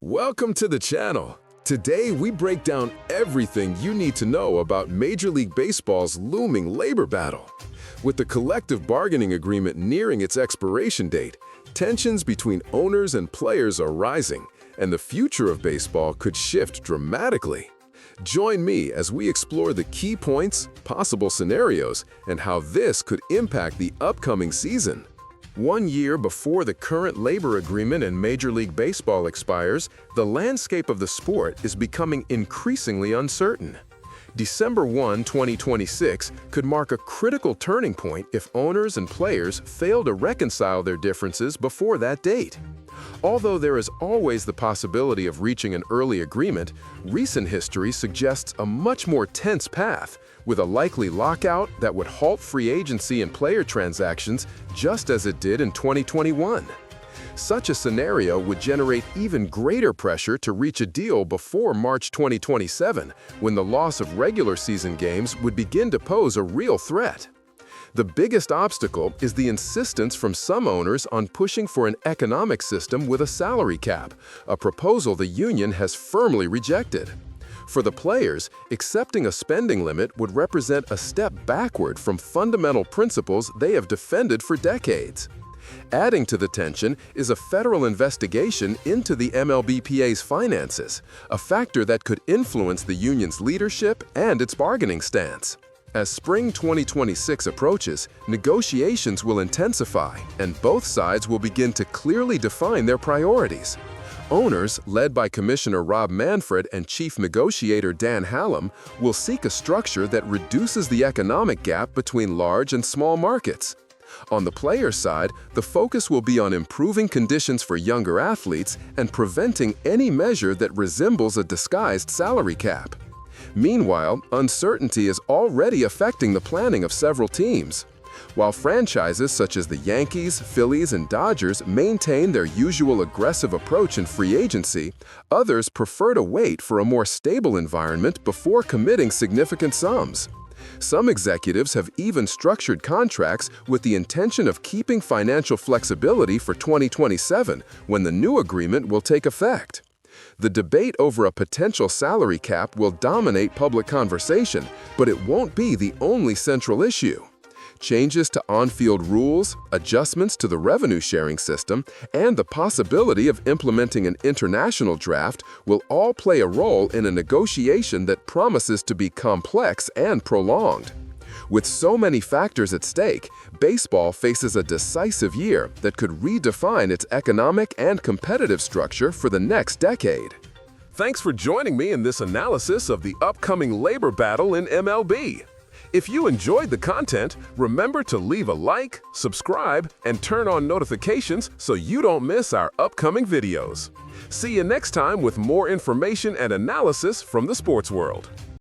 Welcome to the channel. Today we break down everything you need to know about Major League Baseball's looming labor battle. With the collective bargaining agreement nearing its expiration date, tensions between owners and players are rising, and the future of baseball could shift dramatically. Join me as we explore the key points, possible scenarios, and how this could impact the upcoming season. 1 year before the current labor agreement in Major League Baseball expires, the landscape of the sport is becoming increasingly uncertain. December 1, 2026 could mark a critical turning point if owners and players fail to reconcile their differences before that date. Although there is always the possibility of reaching an early agreement, recent history suggests a much more tense path, with a likely lockout that would halt free agency and player transactions just as it did in 2021. Such a scenario would generate even greater pressure to reach a deal before March 2027, when the loss of regular season games would begin to pose a real threat. The biggest obstacle is the insistence from some owners on pushing for an economic system with a salary cap, a proposal the union has firmly rejected. For the players, accepting a spending limit would represent a step backward from fundamental principles they have defended for decades. Adding to the tension is a federal investigation into the MLBPA's finances, a factor that could influence the union's leadership and its bargaining stance. As spring 2026 approaches, negotiations will intensify, and both sides will begin to clearly define their priorities. Owners, led by Commissioner Rob Manfred and Chief Negotiator Dan Hallam, will seek a structure that reduces the economic gap between large and small markets. On the player side, the focus will be on improving conditions for younger athletes and preventing any measure that resembles a disguised salary cap. Meanwhile, uncertainty is already affecting the planning of several teams. While franchises such as the Yankees, Phillies, and Dodgers maintain their usual aggressive approach in free agency, others prefer to wait for a more stable environment before committing significant sums. Some executives have even structured contracts with the intention of keeping financial flexibility for 2027, when the new agreement will take effect. The debate over a potential salary cap will dominate public conversation, but it won't be the only central issue. Changes to on-field rules, adjustments to the revenue-sharing system, and the possibility of implementing an international draft will all play a role in a negotiation that promises to be complex and prolonged. With so many factors at stake, baseball faces a decisive year that could redefine its economic and competitive structure for the next decade. Thanks for joining me in this analysis of the upcoming labor battle in MLB. If you enjoyed the content, remember to leave a like, subscribe, and turn on notifications so you don't miss our upcoming videos. See you next time with more information and analysis from the sports world.